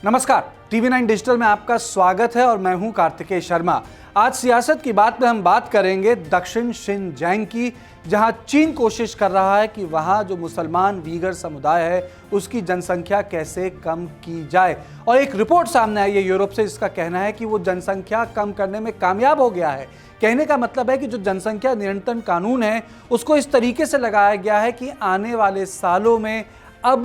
नमस्कार, TV 9 digital में आपका स्वागत है और मैं हूं कार्तिकेय शर्मा। आज सियासत की बात में हम बात करेंगे दक्षिण शिनजियांग की, जहां चीन कोशिश कर रहा है कि वहां जो मुसलमान वीगर समुदाय है उसकी जनसंख्या कैसे कम की जाए। और एक रिपोर्ट सामने आई है यूरोप से, इसका कहना है कि वो जनसंख्या कम करने में कामयाब हो गया है। कहने का मतलब है कि जो जनसंख्या नियंत्रण कानून है उसको इस तरीके से लगाया गया है कि आने वाले सालों में अब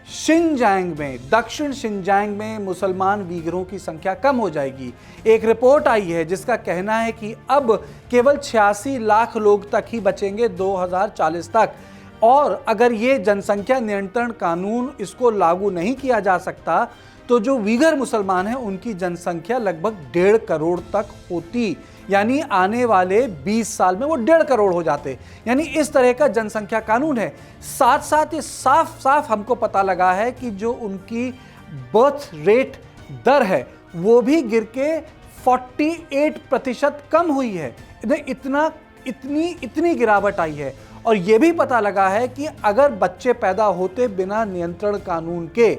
शिनजियांग में, दक्षिण शिनजियांग में मुसलमान वीगरों की संख्या कम हो जाएगी। एक रिपोर्ट आई है जिसका कहना है कि अब केवल 86 लाख लोग तक ही बचेंगे 2040 तक। और अगर ये जनसंख्या नियंत्रण कानून इसको लागू नहीं किया जा सकता तो जो वीगर मुसलमान हैं उनकी जनसंख्या लगभग 1.5 करोड़ तक होती, यानी आने वाले 20 साल में वो 1.5 करोड़ हो जाते। यानी इस तरह का जनसंख्या कानून है। साथ साथ ये साफ साफ हमको पता लगा है कि जो उनकी बर्थ रेट दर है वो भी गिर के 48% कम हुई है। इतनी गिरावट आई है। और ये भी पता लगा है कि अगर बच्चे पैदा होते बिना नियंत्रण कानून के,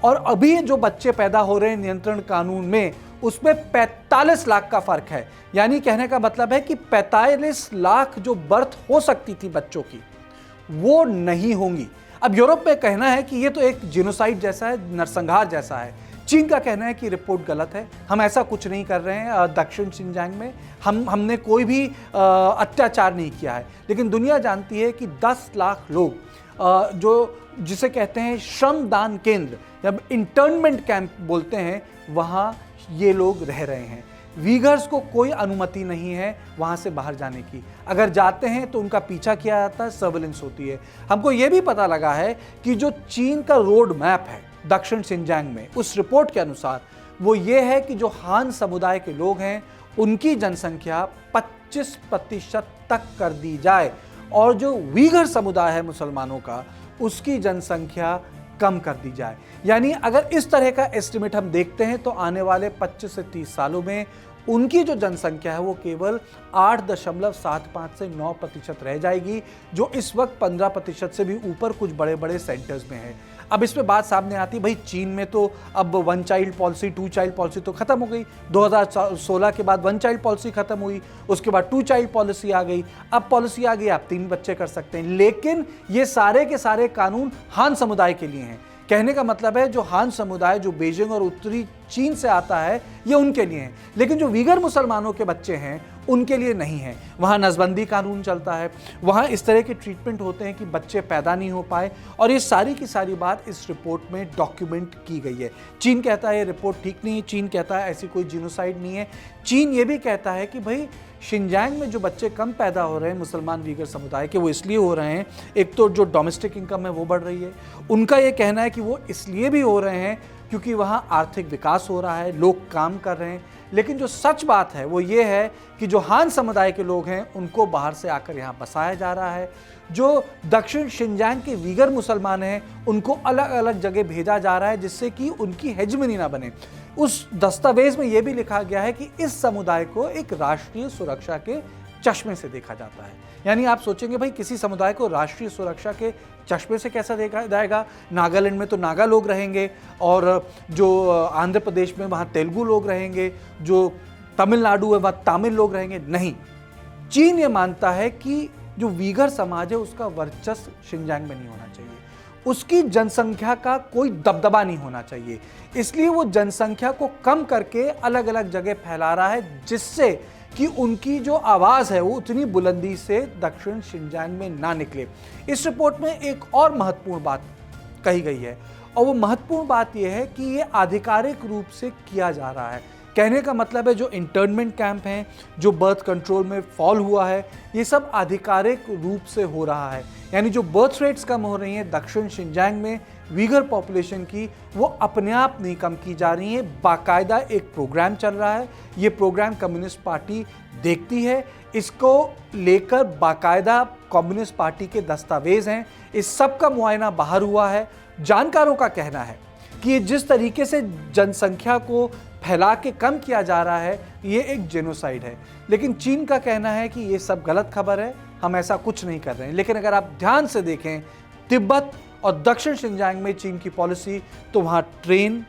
और अभी जो बच्चे पैदा हो रहे हैं नियंत्रण कानून में, उसमें 45 लाख का फर्क है। यानी कहने का मतलब है कि 45 लाख जो बर्थ हो सकती थी बच्चों की वो नहीं होंगी। अब यूरोप में कहना है कि ये तो एक जिनोसाइड जैसा है, नरसंहार जैसा है। चीन का कहना है कि रिपोर्ट गलत है, हम ऐसा कुछ नहीं कर रहे हैं दक्षिण शिनजियांग में, हमने कोई भी अत्याचार नहीं किया है। लेकिन दुनिया जानती है कि 10 लाख लोग जो जिसे कहते हैं श्रमदान केंद्र या इंटर्नमेंट कैंप बोलते हैं, वहाँ ये लोग रह रहे हैं। वीगर्स को कोई अनुमति नहीं है वहाँ से बाहर जाने की। अगर जाते हैं तो उनका पीछा किया जाता है, सर्विलेंस होती है। हमको ये भी पता लगा है कि जो चीन का रोड मैप है दक्षिण शिनजियांग में, उस रिपोर्ट के अनुसार वो ये है कि जो हान समुदाय के लोग हैं उनकी जनसंख्या 25% तक कर दी जाए और जो वीगर समुदाय है मुसलमानों का उसकी जनसंख्या कम कर दी जाए। यानी अगर इस तरह का एस्टिमेट हम देखते हैं तो आने वाले 25 से 30 सालों में उनकी जो जनसंख्या है वो केवल 8.75 से 9% रह जाएगी, जो इस वक्त 15% से भी ऊपर कुछ बड़े बड़े सेंटर्स में है। अब इसमें बात सामने आती है, भाई चीन में तो अब 1 चाइल्ड पॉलिसी 2 चाइल्ड पॉलिसी तो खत्म हो गई। 2016 के बाद 1 चाइल्ड पॉलिसी खत्म हुई, उसके बाद 2 चाइल्ड पॉलिसी आ गई। अब पॉलिसी आ गई आप 3 बच्चे कर सकते हैं। लेकिन ये सारे के सारे कानून हान समुदाय के लिए हैं। कहने का मतलब है जो हान समुदाय जो बीजिंग और उत्तरी चीन से आता है ये उनके लिए है, लेकिन जो वीगर मुसलमानों के बच्चे हैं उनके लिए नहीं है। वहाँ नसबंदी कानून चलता है, वहाँ इस तरह के ट्रीटमेंट होते हैं कि बच्चे पैदा नहीं हो पाए। और ये सारी की सारी बात इस रिपोर्ट में डॉक्यूमेंट की गई है। चीन कहता है ये रिपोर्ट ठीक नहीं है, चीन कहता है ऐसी कोई जिनोसाइड नहीं है। चीन ये भी कहता है कि भाई शिनजियांग में जो बच्चे कम पैदा हो रहे हैं मुसलमान वीगर समुदाय के, वो इसलिए हो रहे हैं, एक तो जो डोमेस्टिक इनकम है वो बढ़ रही है। उनका ये कहना है कि वो इसलिए भी हो रहे हैं क्योंकि वहाँ आर्थिक विकास हो रहा है, लोग काम कर रहे हैं। लेकिन जो सच बात है वो ये है कि जो हान समुदाय के लोग हैं उनको बाहर से आकर यहाँ बसाया जा रहा है। जो दक्षिण शिनजियांग के वीगर मुसलमान हैं उनको अलग अलग जगह भेजा जा रहा है जिससे कि उनकी हेजमनी ना बने। उस दस्तावेज में यह भी लिखा गया है कि इस समुदाय को एक राष्ट्रीय सुरक्षा के चश्मे से देखा जाता है। यानी आप सोचेंगे भाई किसी समुदाय को राष्ट्रीय सुरक्षा के चश्मे से कैसा देखा जाएगा? नागालैंड में तो नागा लोग रहेंगे, और जो आंध्र प्रदेश में वहाँ तेलुगु लोग रहेंगे, जो तमिलनाडु है वहाँ तमिल लोग रहेंगे। नहीं, चीन ये मानता है कि जो वीगर समाज है उसका वर्चस्व शिनजियांग में नहीं होना चाहिए, उसकी जनसंख्या का कोई दबदबा नहीं होना चाहिए। इसलिए वो जनसंख्या को कम करके अलग अलग जगह फैला रहा है जिससे कि उनकी जो आवाज़ है वो उतनी बुलंदी से दक्षिण शिनजियांग में ना निकले। इस रिपोर्ट में एक और महत्वपूर्ण बात कही गई है, और वो महत्वपूर्ण बात यह है कि ये आधिकारिक रूप से किया जा रहा है। कहने का मतलब है जो इंटर्नमेंट कैंप हैं, जो बर्थ कंट्रोल में फॉल हुआ है, ये सब आधिकारिक रूप से हो रहा है। यानी जो बर्थ रेट्स कम हो रही हैं दक्षिण शिनजियांग में वीगर पॉपुलेशन की, वो अपने आप नहीं कम की जा रही है। बाकायदा एक प्रोग्राम चल रहा है, ये प्रोग्राम कम्युनिस्ट पार्टी देखती है, इसको लेकर बाकायदा कम्युनिस्ट पार्टी के दस्तावेज हैं, इस सब का मुआयना बाहर हुआ है। जानकारों का कहना है कि जिस तरीके से जनसंख्या को फैला के कम किया जा रहा है ये एक जेनोसाइड है। लेकिन चीन का कहना है कि ये सब गलत खबर है, हम ऐसा कुछ नहीं कर रहे हैं। लेकिन अगर आप ध्यान से देखें तिब्बत और दक्षिण शिनजियांग में चीन की पॉलिसी, तो वहाँ ट्रेन,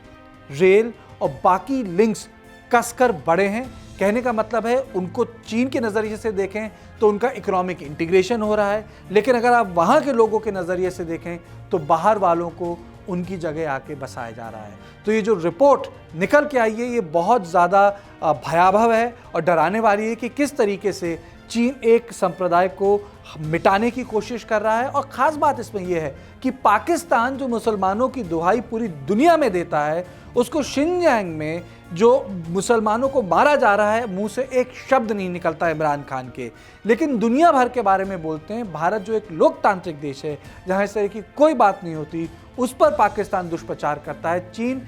रेल और बाकी लिंक्स कसकर बढ़े हैं। कहने का मतलब है उनको चीन के नज़रिए से देखें तो उनका इकोनॉमिक इंटीग्रेशन हो रहा है, लेकिन अगर आप वहाँ के लोगों के नज़रिए से देखें तो बाहर वालों को उनकी जगह आके बसाया जा रहा है। तो ये जो रिपोर्ट निकल के आई है ये बहुत ज़्यादा भयावह है और डराने वाली है कि किस तरीके से चीन एक संप्रदाय को मिटाने की कोशिश कर रहा है। और ख़ास बात इसमें यह है कि पाकिस्तान जो मुसलमानों की दुहाई पूरी दुनिया में देता है, उसको शिनजियांग में जो मुसलमानों को मारा जा रहा है मुंह से एक शब्द नहीं निकलता इमरान खान के, लेकिन दुनिया भर के बारे में बोलते हैं। भारत जो एक लोकतांत्रिक देश है जहाँ इस तरह की कोई बात नहीं होती, उस पर पाकिस्तान दुष्प्रचार करता है। चीन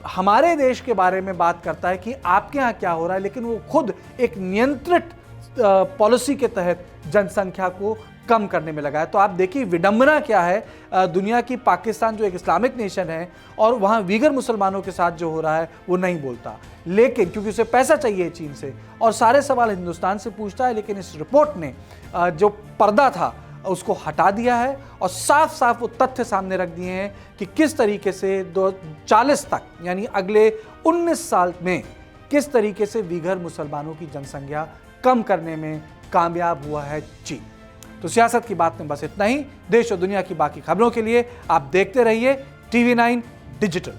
हमारे देश के बारे में बात करता है कि आपके यहाँ क्या हो रहा है, लेकिन वो खुद एक नियंत्रित पॉलिसी के तहत जनसंख्या को कम करने में लगा है। तो आप देखिए विडंबना क्या है, दुनिया की पाकिस्तान जो एक इस्लामिक नेशन है और वहाँ वीगर मुसलमानों के साथ जो हो रहा है वो नहीं बोलता, लेकिन क्योंकि उसे पैसा चाहिए चीन से और सारे सवाल हिंदुस्तान से पूछता है। लेकिन इस रिपोर्ट ने जो पर्दा था उसको हटा दिया है और साफ साफ वो तथ्य सामने रख दिए हैं कि किस तरीके से 2040 तक यानी अगले 19 साल में किस तरीके से वीगर मुसलमानों की जनसंख्या कम करने में कामयाब हुआ है चीन। तो सियासत की बात में बस इतना ही। देश और दुनिया की बाकी खबरों के लिए आप देखते रहिए TV9 डिजिटल।